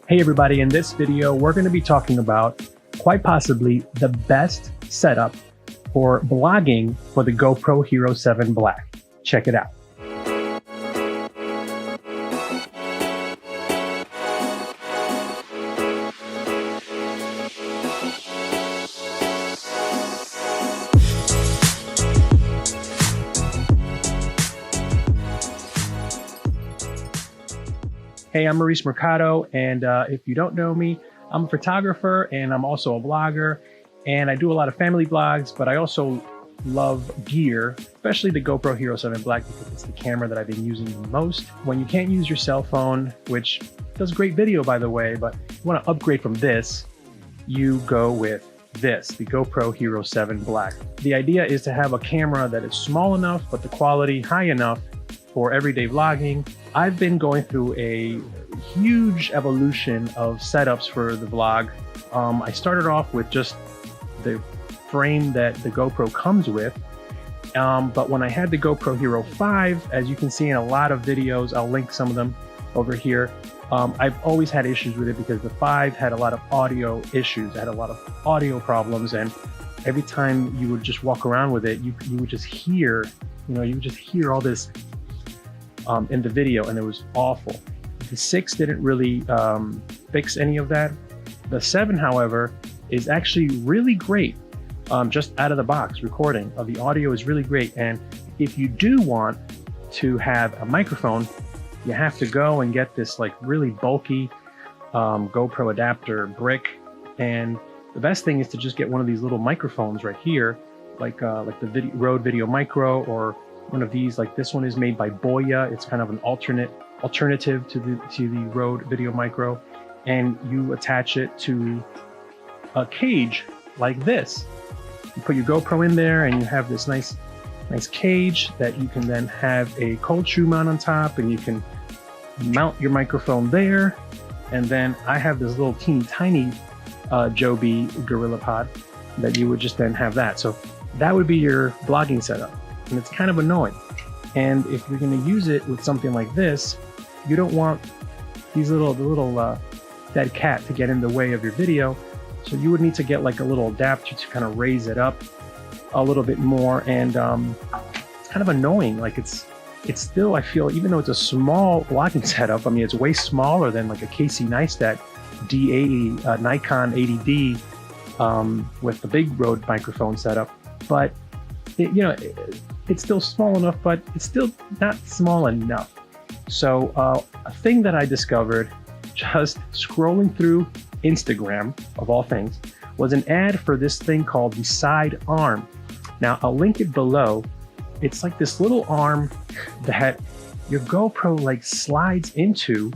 Hey everybody, in this video, we're going to be talking about quite possibly the best setup for vlogging for the GoPro Hero 7 Black. Check it out. Hey, I'm Maurice Mercado, and if you don't know me, I'm a photographer and I'm also a vlogger, and I do a lot of family vlogs, but I also love gear, especially the GoPro Hero 7 Black because it's the camera that I've been using the most. When you can't use your cell phone, which does great video by the way, but you want to upgrade from this, you go with this, the GoPro Hero 7 Black. The idea is to have a camera that is small enough, but the quality high enough for everyday vlogging. I've been going through a huge evolution of setups for the vlog. I started off with just the frame that the GoPro comes with, but when I had the GoPro Hero 5, as you can see in a lot of videos, I'll link some of them over here, I've always had issues with it because the 5 had a lot of audio issues. I had a lot of audio problems, and every time you would just walk around with it, you would just hear, you would just hear all this in the video, and it was awful. The 6 didn't really fix any of that. The 7, however, is actually really great, just out of the box recording. The audio is really great, and if you do want to have a microphone, you have to go and get this like really bulky GoPro adapter brick, and the best thing is to just get one of these little microphones right here, like the Rode Video Micro, or one of these. Like this one is made by Boya. It's kind of an alternative to the Rode Video Micro, and you attach it to a cage like this. You put your GoPro in there, and you have this nice cage that you can then have a cold shoe mount on top, and you can mount your microphone there. And then I have this little teeny tiny Joby Gorilla Pod that you would just then have that. So that would be your vlogging setup. And it's kind of annoying. And if you're going to use it with something like this, you don't want these little dead cat to get in the way of your video. So you would need to get like a little adapter to kind of raise it up a little bit more. And it's kind of annoying. Like it's still, I feel, even though it's a small vlogging setup, I mean, it's way smaller than like a Casey Neistat D80 Nikon 80D with the big Rode microphone setup. But it's still small enough, but it's still not small enough. So a thing that I discovered just scrolling through Instagram, of all things, was an ad for this thing called the side arm. Now I'll link it below. It's like this little arm that your GoPro like slides into,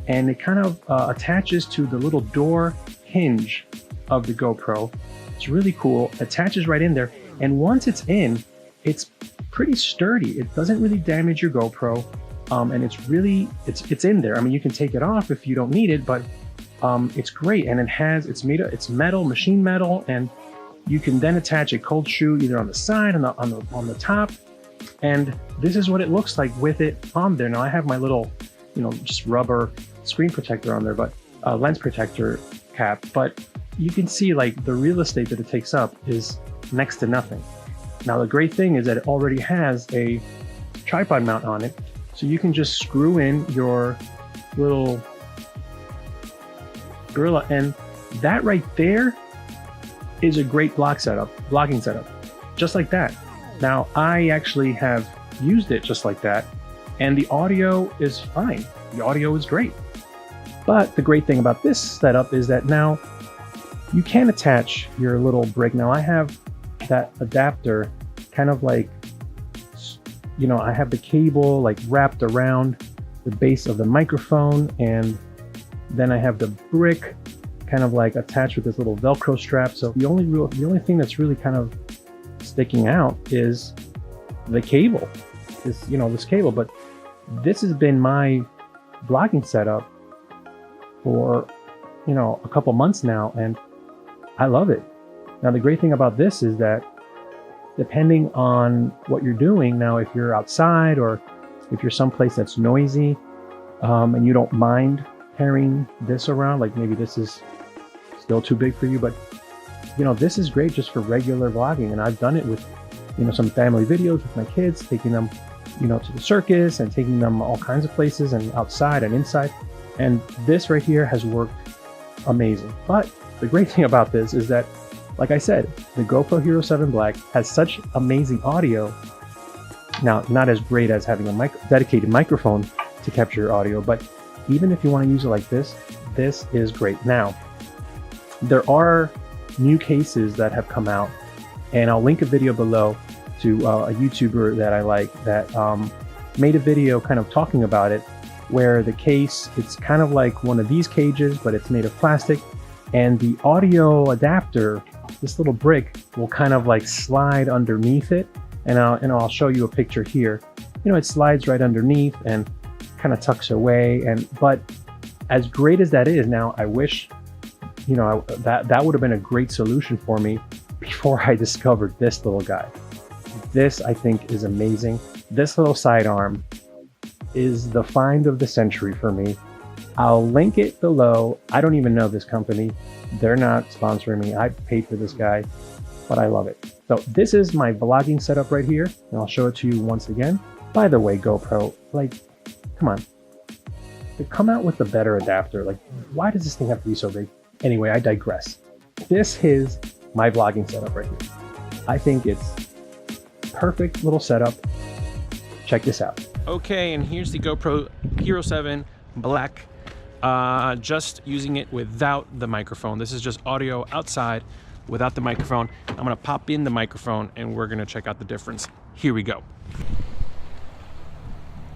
and it kind of attaches to the little door hinge of the GoPro. It's really cool, attaches right in there. And once it's in, it's pretty sturdy. It doesn't really damage your GoPro, and it's in there. I mean, you can take it off if you don't need it, but it's great. And it's metal, machine metal, and you can then attach a cold shoe either on the side, on the top. And this is what it looks like with it on there. Now I have my little, just rubber screen protector on there, but lens protector cap. But you can see like the real estate that it takes up is next to nothing. Now the great thing is that it already has a tripod mount on it, so you can just screw in your little Gorilla, and that right there is a great vlogging setup, just like that. Now I actually have used it just like that, and the audio is fine. The audio is great. But the great thing about this setup is that now you can attach your little brick. Now I have that adapter kind of like, I have the cable like wrapped around the base of the microphone, and then I have the brick kind of like attached with this little Velcro strap. So the only thing that's really kind of sticking out is the cable, this cable. But this has been my vlogging setup for a couple months now, and I love it. Now the great thing about this is that depending on what you're doing, now if you're outside or if you're someplace that's noisy and you don't mind carrying this around, like maybe this is still too big for you, but you know, this is great just for regular vlogging. And I've done it with, you know, some family videos with my kids, taking them, you know, to the circus and taking them all kinds of places and outside and inside. And this right here has worked amazing. But the great thing about this is that, like I said, the GoPro Hero 7 Black has such amazing audio. Now, not as great as having a dedicated microphone to capture your audio, but even if you want to use it like this, this is great. Now, there are new cases that have come out, and I'll link a video below to a YouTuber that I like that made a video kind of talking about it, where the case, it's kind of like one of these cages, but it's made of plastic, and the audio adapter, this little brick, will kind of like slide underneath it, and I'll show you a picture here. You know, it slides right underneath and kind of tucks away, but as great as that is, now I wish, you know, that would have been a great solution for me before I discovered this little guy. This, I think, is amazing. This little sidearm is the find of the century for me. I'll link it below. I don't even know this company. They're not sponsoring me. I paid for this guy, but I love it. So this is my vlogging setup right here, and I'll show it to you once again. By the way, GoPro, like, come on. They come out with a better adapter. Like, why does this thing have to be so big? Anyway, I digress. This is my vlogging setup right here. I think it's perfect little setup. Check this out. Okay, and here's the GoPro Hero 7 Black. Just using it without the microphone. This is just audio outside without the microphone. I'm gonna pop in the microphone and we're gonna check out the difference. Here we go.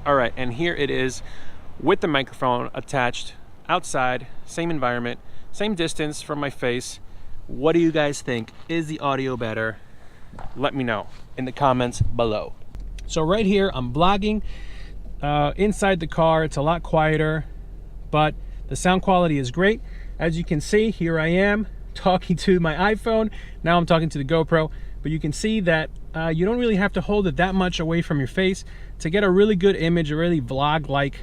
All right, and here it is with the microphone attached outside, same environment, same distance from my face. What do you guys think? Is the audio better? Let me know in the comments below. So right here, I'm vlogging inside the car. It's a lot quieter, but the sound quality is great. As you can see, here I am talking to my iPhone. Now I'm talking to the GoPro, but you can see that you don't really have to hold it that much away from your face to get a really good image, a really vlog-like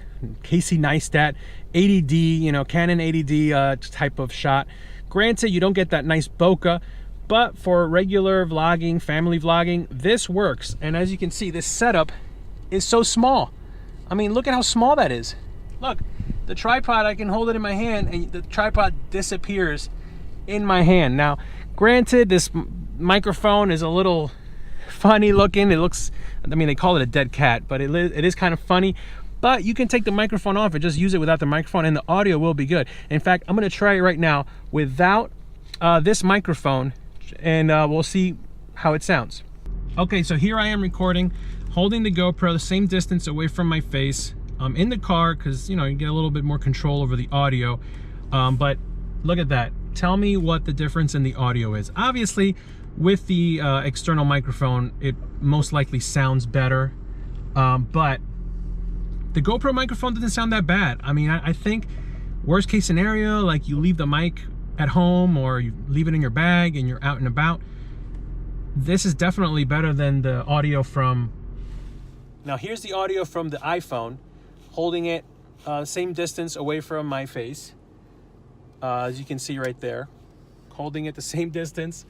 Casey Neistat 80D, you know, Canon 80D type of shot. Granted, you don't get that nice bokeh, but for regular vlogging, family vlogging, this works. And as you can see, this setup is so small. I mean, look at how small that is. Look, the tripod, I can hold it in my hand and the tripod disappears in my hand. Now, granted, this microphone is a little funny looking. It looks, I mean, they call it a dead cat, but it is kind of funny. But you can take the microphone off and just use it without the microphone and the audio will be good. In fact, I'm gonna try it right now without this microphone, and we'll see how it sounds. Okay, so here I am recording, holding the GoPro the same distance away from my face. I'm in the car because, you know, you get a little bit more control over the audio. But look at that. Tell me what the difference in the audio is. Obviously, with the external microphone, it most likely sounds better. But the GoPro microphone doesn't sound that bad. I mean, I think worst case scenario, like you leave the mic at home or you leave it in your bag and you're out and about, this is definitely better than the audio from... Now here's the audio from the iPhone, holding it same distance away from my face. As you can see right there, holding it the same distance.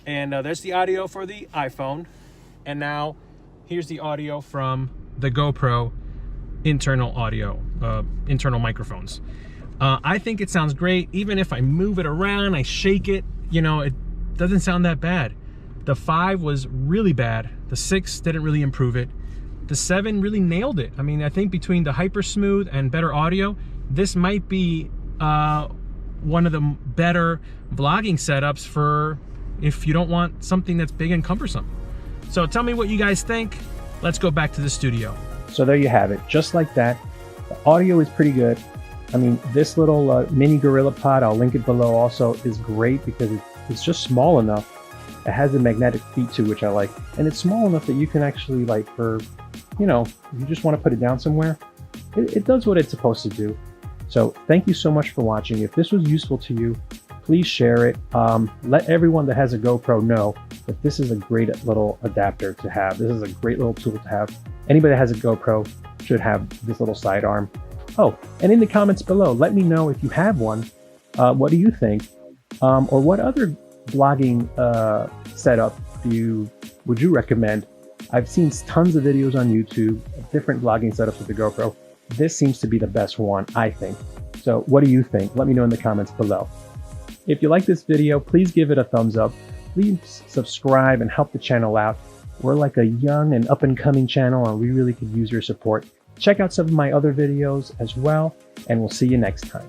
And there's the audio for the iPhone. And now here's the audio from the GoPro internal audio, internal microphones. I think it sounds great. Even if I move it around, I shake it, you know, it doesn't sound that bad. The 5 was really bad. The 6 didn't really improve it. The 7 really nailed it. I mean, I think between the hyper smooth and better audio, this might be one of the better vlogging setups for if you don't want something that's big and cumbersome. So tell me what you guys think. Let's go back to the studio. So there you have it, just like that. The audio is pretty good. I mean, this little mini Gorilla Pod, I'll link it below also, is great because it's just small enough. It has a magnetic feet too, which I like. And it's small enough that you can actually, like, for, you know, if you just want to put it down somewhere, it does what it's supposed to do. So thank you so much for watching. If this was useful to you, please share it. Let everyone that has a GoPro know that this is a great little adapter to have. This is a great little tool to have. Anybody that has a GoPro should have this little sidearm. Oh, and in the comments below, let me know if you have one. What do you think? Or what other vlogging setup would you recommend? I've seen tons of videos on YouTube of different vlogging setups with the GoPro. This seems to be the best one, I think. So what do you think? Let me know in the comments below. If you like this video, please give it a thumbs up. Please subscribe and help the channel out. We're like a young and up-and-coming channel, and we really could use your support. Check out some of my other videos as well, and we'll see you next time.